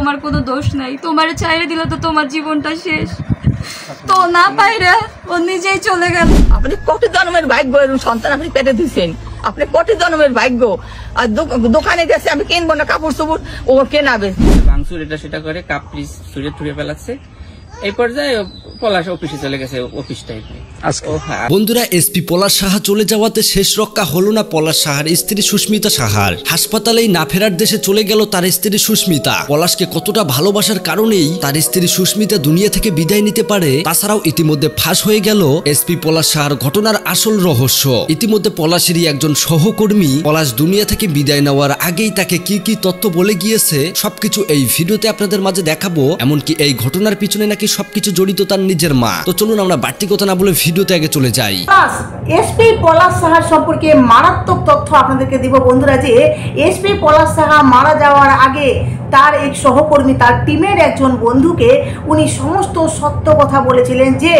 তোমার কোনো দোষ নাই, তোমার চাইরে দিলে তো তোমার জীবনটা শেষ। তো না পাইরা ও নিজেই চলে গেল। আপনি কত জন্মের ভাগ্য সন্তান আপনি পেটে দিচ্ছেন, আপনি কত জন্মের ভাগ্য। আর দোকানে গেছে আমি কিনবো না কাপড় চোপড়, ও কেনাবে। ভাঙচুর এটা সেটা করে কাপ পিস ছুঁড়ে ছুঁড়ে ফেলাচ্ছে। এই পর্যায়ে পলাশ অফিসে চলে গেছে, অফিস টাইপে। বন্ধুরা, এসপি পলাশ সাহা চলে যাওয়াতে শেষ রক্ষা হলো না পলাশ সাহার স্ত্রী সুস্মিতা সাহার। হাসপাতালেই না ফেরার দেশে চলে গেল তার স্ত্রী সুস্মিতা। পলাশকে কতটা ভালোবাসার কারণেই তার স্ত্রী সুস্মিতা দুনিয়া থেকে বিদায় নিতে পারে, তাছাড়াও ইতিমধ্যে ফাঁস হয়ে গেল এসপি পলাশ সাহার ঘটনার আসল রহস্য। ইতিমধ্যে পলাশেরই একজন সহকর্মী পলাশ দুনিয়া থেকে বিদায় নেওয়ার আগেই তাকে কি কি তথ্য বলে গিয়েছে সবকিছু এই ভিডিওতে আপনাদের মাঝে দেখাবো। এমনকি এই ঘটনার পিছনে নাকি সবকিছু জড়িত তার নিজের মা। তো চলুন আমরা বাড়তি কথা না বলে ভিডিওতে আগে চলে যাই। এসপি পলাশ সাহার সম্পর্কে মারাত্মক তথ্য আপনাদেরকে দিব বন্ধুরা, যে এসপি পলাশ সাহা মারা যাওয়ার আগে তার এক সহকর্মী, তার টিমের একজন বন্ধুকে উনি সমস্ত সত্য কথা বলেছিলেন, যে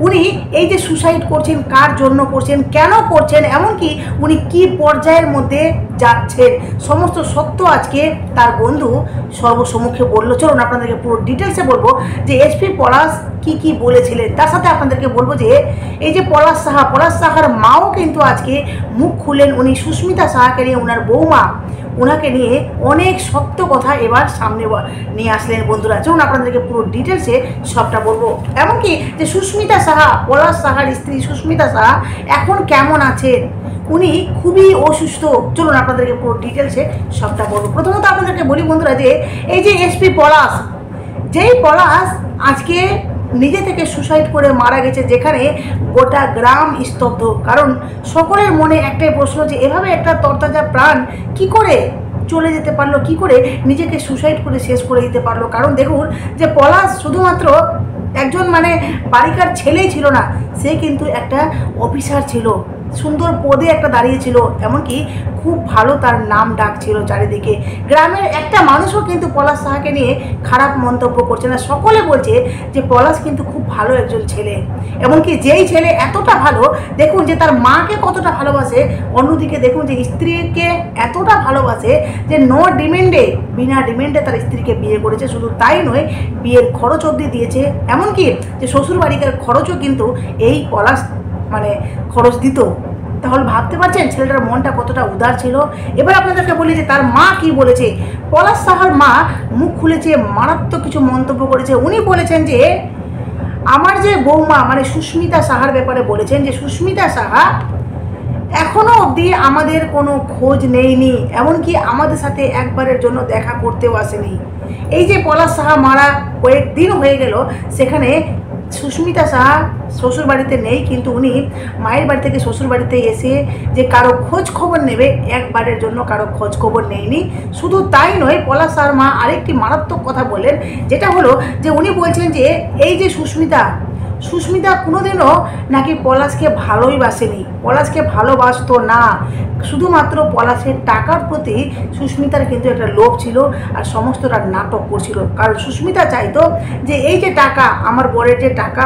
উনি এই যে সুসাইড করছেন কার জন্য করছেন, কেন করছেন, এমনকি উনি কি পর্যায়ের মধ্যে যাচ্ছেন, সমস্ত সত্য আজকে তার বন্ধু সর্বসম্মুখে বললো। চলুন আপনাদেরকে পুরো ডিটেলসে বলবো যে এসপি পলাশ কি কি বলেছিলেন। তার সাথে আপনাদেরকে বলবো যে এই যে পলাশ সাহার মাও কিন্তু আজকে মুখ খুললেন। উনি সুস্মিতা সাহাকে নিয়ে, ওনার বৌমা, ওনাকে নিয়ে অনেক সত্য কথা এবার সামনে নিয়ে আসলেন বন্ধুরা। চলুন আপনাদেরকে পুরো ডিটেলসে সবটা বলবো। এমনকি যে সুস্মিতা সাহা, পলাশ সাহার স্ত্রী সুস্মিতা সাহা এখন কেমন আছেন, উনি খুবই অসুস্থ। চলুন আপনাদেরকে পুরো ডিটেলসে সবটা বলবো। প্রথমত আপনাদেরকে বলি বন্ধুরা, যে এই যে এসপি পলাশ, যেই পলাশ আজকে নিজে থেকে সুসাইড করে মারা গেছে, যেখানে গোটা গ্রাম স্তব্ধ। কারণ সকলের মনে একটাই প্রশ্ন, যে এভাবে একটা তরতাজা প্রাণ কি করে চলে যেতে পারলো, কি করে নিজেকে সুসাইড করে শেষ করে দিতে পারলো। কারণ দেখুন যে পলাশ শুধুমাত্র একজন বাড়িকার ছেলেই ছিল না, সে কিন্তু একটা অফিসার ছিল, সুন্দর পদে একটা দাঁড়িয়েছিল, এমনকি খুব ভালো তার নাম ডাক ছিল চারিদিকে। গ্রামের একটা মানুষও কিন্তু পলাশ সাহাকে নিয়ে খারাপ মন্তব্য করছে না, সকলে বলছে যে পলাশ কিন্তু খুব ভালো একজন ছেলে। এমনকি যেই ছেলে এতটা ভালো, দেখুন যে তার মাকে কতটা ভালোবাসে, অন্যদিকে দেখুন যে স্ত্রীকে এতটা ভালোবাসে যে বিনা ডিমেন্ডে তার স্ত্রীকে বিয়ে করেছে। শুধু তাই নয়, বিয়ের খরচ অবধি দিয়েছে, এমনকি যে শ্বশুর বাড়িকার খরচও কিন্তু এই পলাশ খরচ দিত। তাহলে ভাবতে পারছেন ছেলেটার মনটা কতটা উদার ছিল। এবার আপনাদেরকে বলি যে তার মা কি বলেছে। পলাশ সাহার মা মুখ খুলেছে, মারাত্মক কিছু মন্তব্য করেছে। উনি বলেছেন যে আমার যে বৌমা সুস্মিতা সাহার ব্যাপারে বলেছেন, যে সুস্মিতা সাহা এখনো অবধি আমাদের কোনো খোঁজ নেয়নি, এমনকি আমাদের সাথে একবারের জন্য দেখা করতেও আসেনি। এই যে পলাশ সাহা মারা কয়েকদিন হয়ে গেল, সেখানে সুস্মিতা সাহা শ্বশুর বাড়িতে নেই, কিন্তু উনি মায়ের বাড়ি থেকে শ্বশুর বাড়িতে এসে যে কারো খোঁজ খবর নেবে, একবারের জন্য কারো খোঁজ খবর নেয়নি। শুধু তাই নয়, পলাশ সাহার মা আরেকটি মারাত্মক কথা বললেন, যেটা হলো যে উনি বলছেন যে এই যে সুস্মিতা কোনোদিনও নাকি পলাশকে ভালোই বাসেনি, পলাশকে ভালোবাসতো না। শুধুমাত্র পলাশের টাকার প্রতি সুস্মিতার কিন্তু একটা লোভ ছিল, আর সমস্তটা নাটক করছিল। কারণ সুস্মিতা চাইতো যে এই যে টাকা, আমার বরের যে টাকা,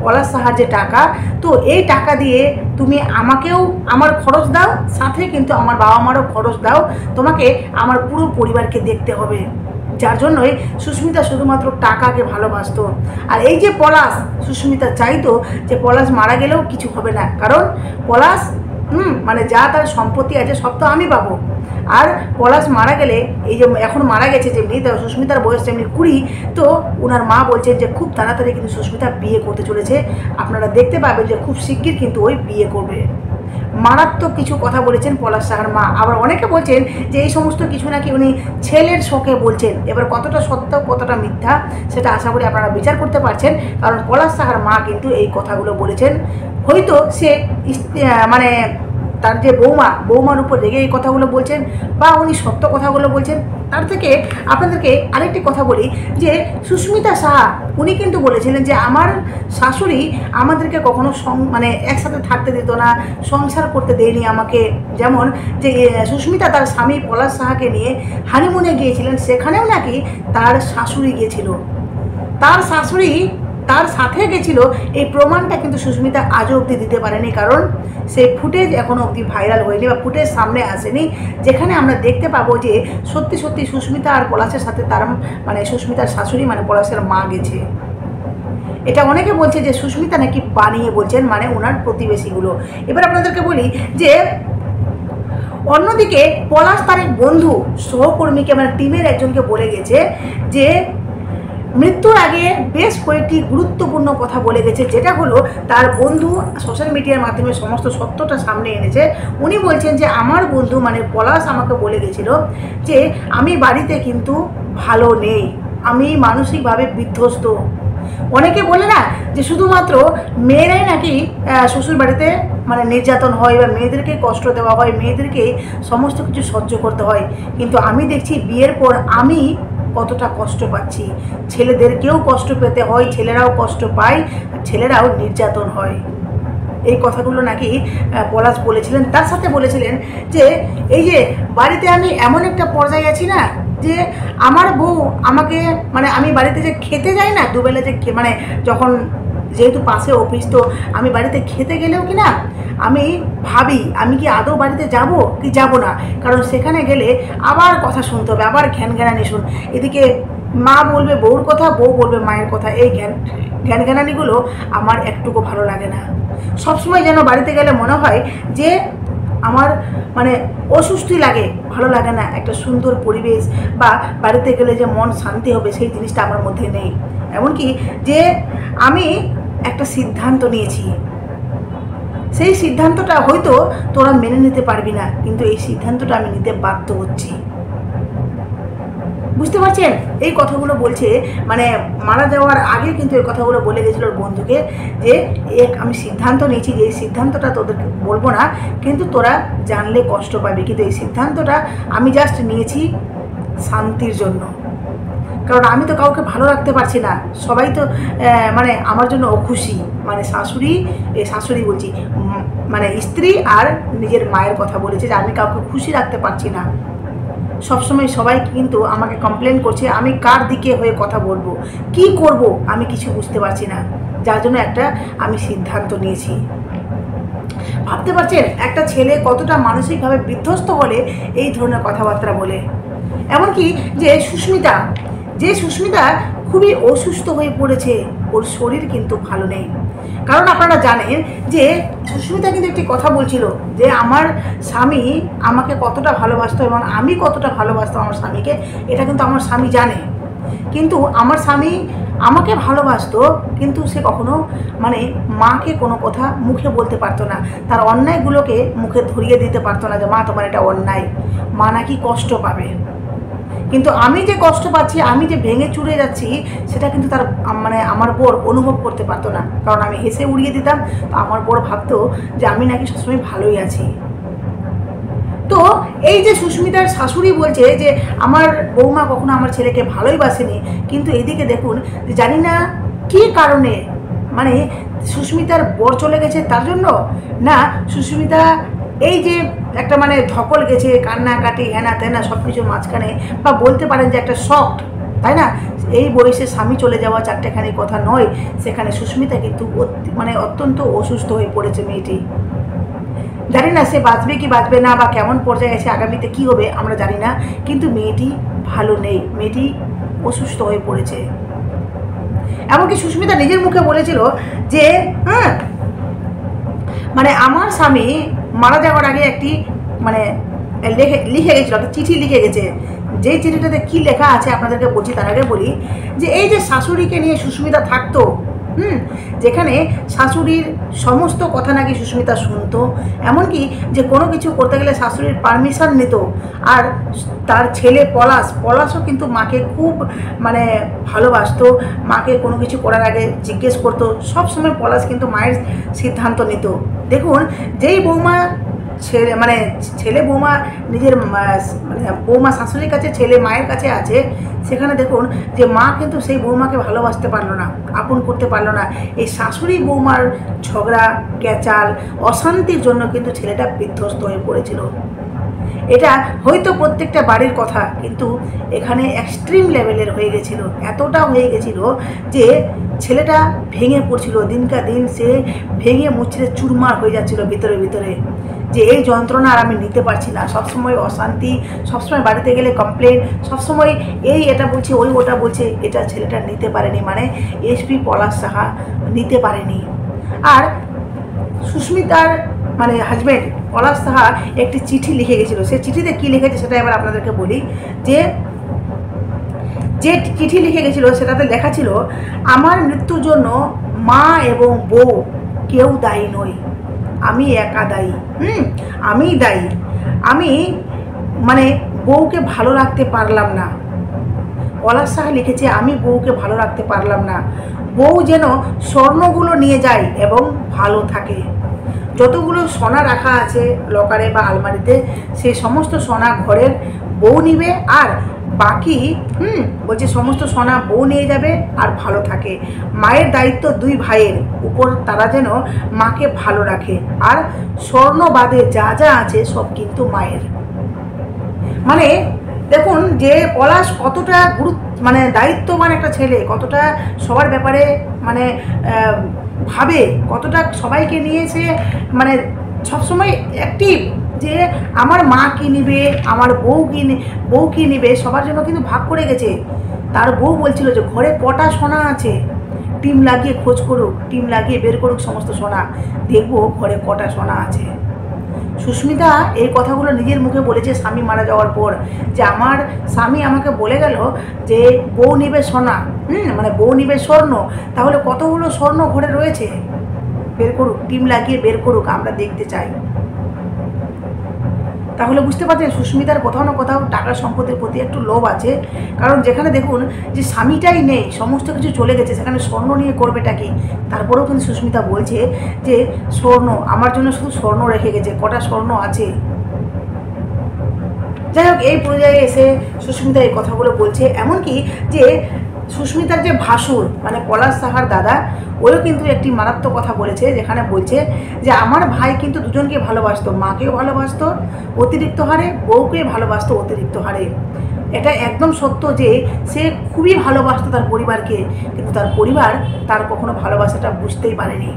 পলাশ সাহার যে টাকা, তো এই টাকা দিয়ে তুমি আমাকেও আমার খরচ দাও, সাথে কিন্তু আমার বাবা মারও খরচ দাও, তোমাকে আমার পুরো পরিবারকে দেখতে হবে। যার জন্যই সুস্মিতা শুধুমাত্র টাকাকে ভালোবাসত। আর এই যে পলাশ, সুস্মিতা চাইতো যে পলাশ মারা গেলেও কিছু হবে না, কারণ পলাশ যা তার সম্পত্তি আছে সব তো আমি পাবো। আর পলাশ মারা গেলে, এই যে এখন মারা গেছে যেমনি, সুস্মিতার বয়স যেমনি 20, তো ওনার মা বলছেন যে খুব তাড়াতাড়ি কিন্তু সুস্মিতা বিয়ে করতে চলেছে। আপনারা দেখতে পাবেন যে খুব শিগগির কিন্তু ওই বিয়ে করবে। মারাত্মক কিছু কথা বলেছেন পলাশ সাহার মা। আবার অনেকে বলছেন যে এই সমস্ত কিছু নাকি উনি ছেলের শোকে বলছেন। এবার কতটা সত্য কতটা মিথ্যা সেটা আশা করি আপনারা বিচার করতে পারছেন, কারণ পলাশ সাহার মা কিন্তু এই কথাগুলো বলেছেন। হয়তো সে তার যে বৌমার উপর রেগে এই কথাগুলো বলছেন, বা উনি সত্য কথাগুলো বলছেন। তার থেকে আপনাদেরকে আরেকটি কথা বলি, যে সুস্মিতা সাহা উনি কিন্তু বলেছিলেন যে আমার শাশুড়ি আমাদেরকে কখনো একসাথে থাকতে দিত না, সংসার করতে দেয়নি আমাকে। যেমন যে সুস্মিতা তার স্বামী পলাশ সাহাকে নিয়ে হানিমুনে গিয়েছিলেন, সেখানেও নাকি তার শাশুড়ি গিয়েছিল। তার শাশুড়ি তার সাথে গেছিল এই প্রমাণটা কিন্তু সুস্মিতা আজও অবধি দিতে পারেনি, কারণ সেই ফুটেজ এখনও অবধি ভাইরাল হয়নি বা ফুটেজ সামনে আসেনি, যেখানে আমরা দেখতে পাবো যে সত্যি সত্যি সুস্মিতা আর পলাশের সাথে তার মানে সুস্মিতার শাশুড়ি মানে পলাশের মা গেছে। এটা অনেকে বলছে যে সুস্মিতা নাকি বানিয়ে বলছেন, মানে ওনার প্রতিবেশীগুলো। এবার আপনাদেরকে বলি যে অন্যদিকে পলাশ তার এক বন্ধু সহকর্মীকে মানে টিমের একজনকে বলে গেছে যে মৃত্যুর আগে বেশ কয়েকটি গুরুত্বপূর্ণ কথা বলে গেছে, যেটা হলো তার বন্ধু সোশ্যাল মিডিয়ার মাধ্যমে সমস্ত সত্যটা সামনে এনেছে। উনি বলছেন যে আমার বন্ধু মানে পলাশ আমাকে বলে গেছিল যে আমি বাড়িতে কিন্তু ভালো নেই, আমি মানসিকভাবে বিধ্বস্ত। অনেকে বলে না যে শুধুমাত্র মেয়েরাই নাকি শ্বশুর বাড়িতে মানে নির্যাতন হয় বা মেয়েদেরকে কষ্ট দেওয়া হয়, মেয়েদেরকে সমস্ত কিছু সহ্য করতে হয়, কিন্তু আমি দেখছি বিয়ের পর আমি কতটা কষ্ট পাচ্ছি। ছেলেদেরকেও কষ্ট পেতে হয়, ছেলেরাও কষ্ট পায়, আর ছেলেরাও নির্যাতন হয়। এই কথাগুলো নাকি পলাশ বলেছিলেন। তার সাথে বলেছিলেন যে এই যে বাড়িতে আমি এমন একটা পর্যায়ে আছি না যে আমার বউ আমাকে মানে আমি বাড়িতে যে খেতে যাই না দুবেলা যে মানে যখন যেহেতু পাশে অফিস, তো আমি বাড়িতে খেতে গেলেও কি না আমি ভাবি আমি কি আদৌ বাড়িতে যাব কি যাব না, কারণ সেখানে গেলে আবার কথা শুনতে হবে, আবার ঘ্যানঘ্যানানি শুন। এদিকে মা বলবে বউর কথা, বউ বলবে মায়ের কথা, এই ঘ্যানঘ্যানানিগুলো আমার একটুকু ভালো লাগে না। সবসময় যেন বাড়িতে গেলে মনে হয় যে আমার মানে অসুস্থই লাগে, ভালো লাগে না। একটা সুন্দর পরিবেশ বা বাড়িতে গেলে যে মন শান্তি হবে সেই জিনিসটা আমার মধ্যে নেই। এমনকি যে আমি একটা সিদ্ধান্ত নিয়েছি, সেই সিদ্ধান্তটা হয়তো তোরা মেনে নিতে পারবি না, কিন্তু এই সিদ্ধান্তটা আমি নিতে বাধ্য হচ্ছি। বুঝতে পারছেন? এই কথাগুলো বলছে মানে মারা যাওয়ার আগে কিন্তু এই কথাগুলো বলে গেছিল ওর বন্ধুকে যে আমি সিদ্ধান্ত নিয়েছি যে এই সিদ্ধান্তটা তোদেরকে বলবো না, কিন্তু তোরা জানলে কষ্ট পাবি, কিন্তু এই সিদ্ধান্তটা আমি জাস্ট নিয়েছি শান্তির জন্য, কারণ আমি তো কাউকে ভালো রাখতে পারছি না, সবাই তো মানে আমার জন্য অখুশি। মানে শাশুড়ি বলছি মানে স্ত্রী আর নিজের মায়ের কথা বলেছে যে আমি কাউকে খুশি রাখতে পারছি না, সবসময় সবাই কিন্তু আমাকে কমপ্লেন করছে, আমি কার দিকে হয়ে কথা বলবো, কি করব আমি কিছু বুঝতে পারছি না, যার জন্য একটা আমি সিদ্ধান্ত নিয়েছি। ভাবতে পারছেন একটা ছেলে কতটা মানসিকভাবে বিধ্বস্ত হলে এই ধরনের কথাবার্তা বলে। এমনকি যে সুস্মিতা খুবই অসুস্থ হয়ে পড়েছে, ওর শরীর কিন্তু ভালো নেই। কারণ আপনারা জানেন যে সুস্মিতা কিন্তু একটি কথা বলছিল যে আমার স্বামী আমাকে কতটা ভালোবাসতো এবং আমি কতটা ভালোবাসতাম আমার স্বামীকে, এটা কিন্তু আমার স্বামী জানে। কিন্তু আমার স্বামী আমাকে ভালোবাসতো, কিন্তু সে কখনো মানে মাকে কোনো কথা মুখে বলতে পারতো না, তার অন্যায়গুলোকে মুখে ধরিয়ে দিতে পারতো না যে মা তোমার এটা অন্যায়, মা নাকি কষ্ট পাবে। কিন্তু আমি যে কষ্ট পাচ্ছি, আমি যে ভেঙে চুরে যাচ্ছি, সেটা কিন্তু তার মানে আমার বর অনুভব করতে পারতো না, কারণ আমি হেসে উড়িয়ে দিতাম, তো আমার বর ভাবতো যে আমি নাকি সবসময় ভালোই আছি। তো এই যে সুস্মিতার শাশুড়ি বলছে যে আমার বৌমা কখনো আমার ছেলেকে ভালোই বাসেনি, কিন্তু এদিকে দেখুন যে জানি না কী কারণে মানে সুস্মিতার বর চলে গেছে তার জন্য, না সুস্মিতা এই যে একটা মানে ধকল গেছে, কান্নাকাটি হেনা তেনা সব কিছুর মাঝখানে, বা বলতে পারেন যে একটা শক, তাই না? এই বয়সে স্বামী চলে যাওয়া চারটেখানি কথা নয়, সেখানে সুস্মিতা কিন্তু মানে অত্যন্ত অসুস্থ হয়ে পড়েছে মেয়েটি। জানি না সে বাঁচবে কি বাঁচবে না, বা কেমন পর্যায়ে এসে আগামীতে কী হবে আমরা জানি না, কিন্তু মেয়েটি ভালো নেই, মেয়েটি অসুস্থ হয়ে পড়েছে। এমনকি সুস্মিতা নিজের মুখে বলেছিল যে মানে আমার স্বামী মারা যাওয়ার আগে একটি মানে লিখে গেছিলো, একটা চিঠি লিখে গেছে, যেই চিঠিটাতে কী লেখা আছে আপনাদেরকে বলছি। তার আগে বলি যে এই যে শাশুড়িকে নিয়ে সুস্মিতা থাকতো, যেখানে শাশুড়ির সমস্ত কথা নাকি সুস্মিতা শুনতো, এমনকি যে কোনো কিছু করতে গেলে শাশুড়ির পারমিশন নিত। আর তার ছেলে পলাশও কিন্তু মাকে খুব মানে ভালোবাসতো, মাকে কোনো কিছু করার আগে জিজ্ঞেস করতো, সবসময় পলাশ কিন্তু মায়ের সিদ্ধান্ত নিত। দেখুন যেই বৌমা ছেলে বৌমা নিজের মানে বৌমা শাশুড়ির কাছে, ছেলে মায়ের কাছে আছে, সেখানে দেখুন যে মা কিন্তু সেই বৌমাকে ভালোবাসতে পারলো না, আপন করতে পারলো না। এই শাশুড়ি বৌমার ঝগড়া, ক্যাচাল, অশান্তির জন্য কিন্তু ছেলেটা বিধ্বস্ত হয়ে পড়েছিল। এটা হয়তো প্রত্যেকটা বাড়ির কথা, কিন্তু এখানে এক্সট্রিম লেভেলের হয়ে গেছিল, এতটা হয়ে গেছিল যে ছেলেটা ভেঙে পড়ছিল। দিনকা দিন সে ভেঙে মুচড়ে চুরমার হয়ে যাচ্ছিল ভিতরে ভিতরে, যে এই যন্ত্রণা আর আমি নিতে পারছি না। সবসময় অশান্তি, সবসময় বাড়িতে গেলে কমপ্লেন, সবসময় এই এটা বলছে ওই ওটা বলছে। এটা ছেলেটা নিতে পারেনি, মানে এসপি পলাশ সাহা নিতে পারেনি। আর সুস্মিতার মানে হাজব্যান্ড পলাশ সাহা একটি চিঠি লিখে গেছিলো। সে চিঠিতে কী লিখেছে সেটা এবার আপনাদেরকে বলি। যে চিঠি লিখে গেছিলো সেটাতে লেখা ছিল, আমার মৃত্যুর জন্য মা এবং বউ কেউ দায়ী নয়, আমি একা দায়ী। আমি দায়ী। আমি মানে বউকে ভালো রাখতে পারলাম না। পলাশ সাহা লিখেছে, আমি বউকে ভালো রাখতে পারলাম না। বউ যেন স্বর্ণগুলো নিয়ে যায় এবং ভালো থাকে। যতগুলো সোনা রাখা আছে লকারে বা আলমারিতে, সেই সমস্ত সোনা ঘরের বউ নিবে, আর বাকি বলছে সমস্ত সোনা বউ নিয়ে যাবে আর ভালো থাকে। মায়ের দায়িত্ব দুই ভাইয়ের উপর, তারা যেন মাকে ভালো রাখে, আর স্বর্ণ বাদে যা যা আছে সব কিন্তু মায়ের। মানে দেখুন যে পলাশ কতটা মানে দায়িত্ববান একটা ছেলে, কতটা সবার ব্যাপারে মানে ভাবে, কতটা সবাইকে নিয়েছে, মানে সবসময় অ্যাক্টিভ, যে আমার মা কী নিবে, আমার বউ কী নিবে, সবার জন্য কিন্তু ভাগ করে গেছে। তার বউ বলছিল যে ঘরে কটা সোনা আছে, টিম লাগিয়ে খোঁজ করুক, টিম লাগিয়ে বের করুক সমস্ত সোনা, দেখবো ঘরে কটা সোনা আছে। সুস্মিতা এই কথাগুলো নিজের মুখে বলেছে স্বামী মারা যাওয়ার পর, যে আমার স্বামী আমাকে বলে গেল যে বউ নিবে সোনা, মানে বউ নিবে স্বর্ণ, তাহলে কতগুলো স্বর্ণ ঘরে রয়েছে, বের করুক, টিম লাগিয়ে বের করুক, আমরা দেখতে চাই। তাহলে বুঝতে পারছেন সুস্মিতার কোথাও না কোথাও টাকা সম্পদের প্রতি একটু লোভ আছে। কারণ যেখানে দেখুন যে স্বামীটাই নেই, সমস্ত কিছু চলে গেছে, সেখানে স্বর্ণ নিয়ে করবেটা কি। তারপরেও কিন্তু সুস্মিতা বলছে যে স্বর্ণ আমার জন্য শুধু স্বর্ণ রেখে গেছে, কটা স্বর্ণ আছে। যাই হোক, এই পর্যায়ে এসে সুস্মিতা এই কথাগুলো বলছে। এমনকি যে সুস্মিতার যে ভাসুর মানে পলাশ সাহার দাদা, ওও কিন্তু একটি মারাত্মক কথা বলেছে, যেখানে বলছে যে আমার ভাই কিন্তু দুজনকে ভালোবাসতো, মাকেও ভালোবাসতো অতিরিক্ত হারে, বউকে ভালোবাসতো অতিরিক্ত হারে। এটা একদম সত্য যে সে খুবই ভালোবাসতো তার পরিবারকে, কিন্তু তার পরিবার তার কখনো ভালোবাসাটা বুঝতেই পারেনি।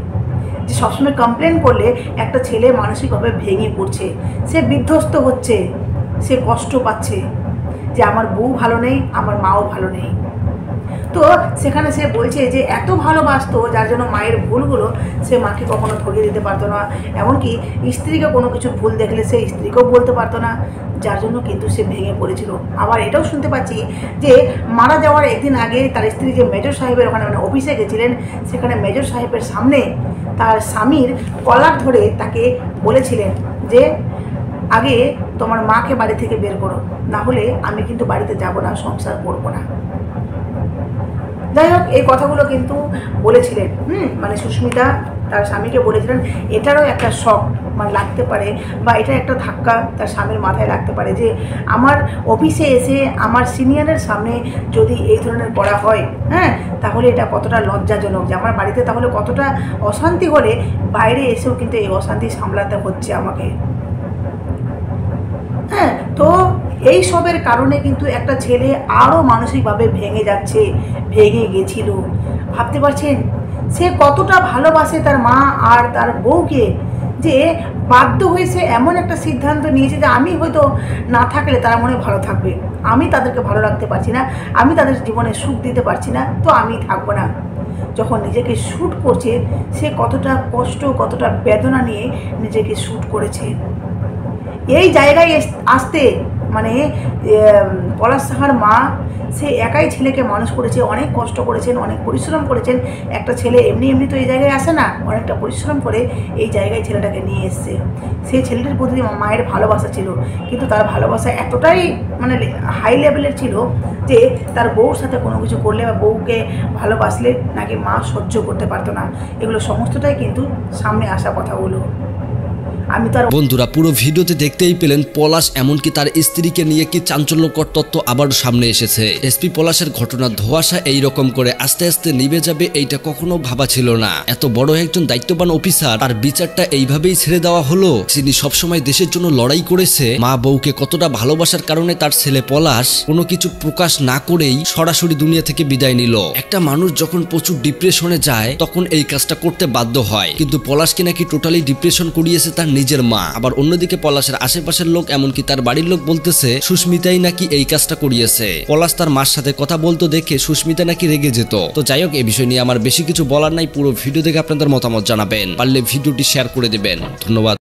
যে সবসময় কমপ্লেন করলে একটা ছেলে মানসিকভাবে ভেঙে পড়ছে, সে বিধ্বস্ত হচ্ছে, সে কষ্ট পাচ্ছে যে আমার বউ ভালো নেই, আমার মাও ভালো নেই। তো সেখানে সে বলছে যে এত ভালোবাসতো, যার জন্য মায়ের ভুলগুলো সে মাকে কখনো ধরিয়ে দিতে পারতো না, এমনকি স্ত্রীকে কোনো কিছু ভুল দেখলে সে স্ত্রীকেও বলতে পারতো না, যার জন্য কিন্তু সে ভেঙে পড়েছিল। আবার এটাও শুনতে পাচ্ছি যে মারা যাওয়ার একদিন আগে তার স্ত্রী যে মেজর সাহেবের ওখানে মানে অফিসে গেছিলেন, সেখানে মেজর সাহেবের সামনে তার স্বামীর কলার ধরে তাকে বলেছিলেন যে আগে তোমার মাকে বাড়ি থেকে বের করো, না হলে আমি কিন্তু বাড়িতে যাব না, সংসার করবো না। যাই হোক, এই কথাগুলো কিন্তু বলেছিলেন মানে সুস্মিতা তার স্বামীকে বলেছিলেন। এটারও একটা শক মানে লাগতে পারে, বা এটা একটা ধাক্কা তার স্বামীর মাথায় লাগতে পারে, যে আমার অফিসে এসে আমার সিনিয়রের সামনে যদি এই ধরনের করা হয়, তাহলে এটা কতটা লজ্জাজনক, যে আমার বাড়িতে তাহলে কতটা অশান্তি হলে বাইরে এসেও কিন্তু এই অশান্তি সামলাতে হচ্ছে আমাকে। তো এই সবের কারণে কিন্তু একটা ছেলে আরও মানসিকভাবে ভেঙে যাচ্ছে, ভেঙে গেছিল। ভাবতে পারছেন সে কতটা ভালোবাসে তার মা আর তার বউকে, যে বাধ্য হয়েছে এমন একটা সিদ্ধান্ত নিয়েছে যে আমি হয়তো না থাকলে তারা মনে ভালো থাকবে, আমি তাদেরকে ভালো রাখতে পারছি না, আমি তাদের জীবনে সুখ দিতে পারছি না, তো আমি থাকবো না। যখন নিজেকে শ্যুট করছে, সে কতটা কষ্ট, কতটা বেদনা নিয়ে নিজেকে শ্যুট করেছে। এই জায়গায় আসতে মানে পলাশ সাহার মা সে একাই ছেলেকে মানুষ করেছে, অনেক কষ্ট করেছেন, অনেক পরিশ্রম করেছেন। একটা ছেলে এমনি এমনি তো এই জায়গায় আসে না, অনেকটা পরিশ্রম করে এই জায়গায় ছেলেটাকে নিয়ে এসছে। সেই ছেলেটির প্রতি মায়ের ভালোবাসা ছিল, কিন্তু তার ভালোবাসা এতটাই মানে হাই লেভেলের ছিল যে তার বউর সাথে কোনো কিছু করলে বা বউকে ভালোবাসলে নাকি মা সহ্য করতে পারতো না। এগুলো সমস্তটাই কিন্তু সামনে আসা কথাগুলো। আমি তো আর বন্ধুরা পুরো ভিডিওতে দেখতেই পেলেন পলাশ এমনকি তার স্ত্রীকে নিয়ে কি চাঞ্চল্যকর তথ্য আবার সামনে এসেছে। এসপি পলাশের ঘটনার ধোঁয়াশা এইরকম করে আস্তে আস্তে নিভে যাবে এইটা কখনো ভাবা ছিল না। এত বড় একজন দায়িত্ববান অফিসার, তার বিচারটা এইভাবেই ছেড়ে দেওয়া হলো। যিনি সবসময় দেশের জন্য লড়াই করেছে, মা বউকে কতটা ভালোবাসার কারণে তার ছেলে পলাশ কোনো কিছু প্রকাশ না করেই সরাসরি দুনিয়া থেকে বিদায় নিল। একটা মানুষ যখন প্রচুর ডিপ্রেশনে যায় তখন এই কাজটা করতে বাধ্য হয়, কিন্তু পলাশকে নাকি টোটালি ডিপ্রেশন করিয়েছে তার নিজের মা। আবার অন্যদিকে পলাশের আশেপাশের লোক এমনকি তার বাড়ির লোক বলতেছে সুস্মিতাই নাকি এই কাজটা করিয়েছে। পলাশ তার মার সাথে কথা বলতো দেখে সুস্মিতা নাকি রেগে যেত। তো যাই হোক, এই বিষয় নিয়ে আমার বেশি কিছু বলার নাই। পুরো ভিডিও দেখে আপনাদের মতামত জানাবেন, পারলে ভিডিওটি শেয়ার করে দিবেন। ধন্যবাদ।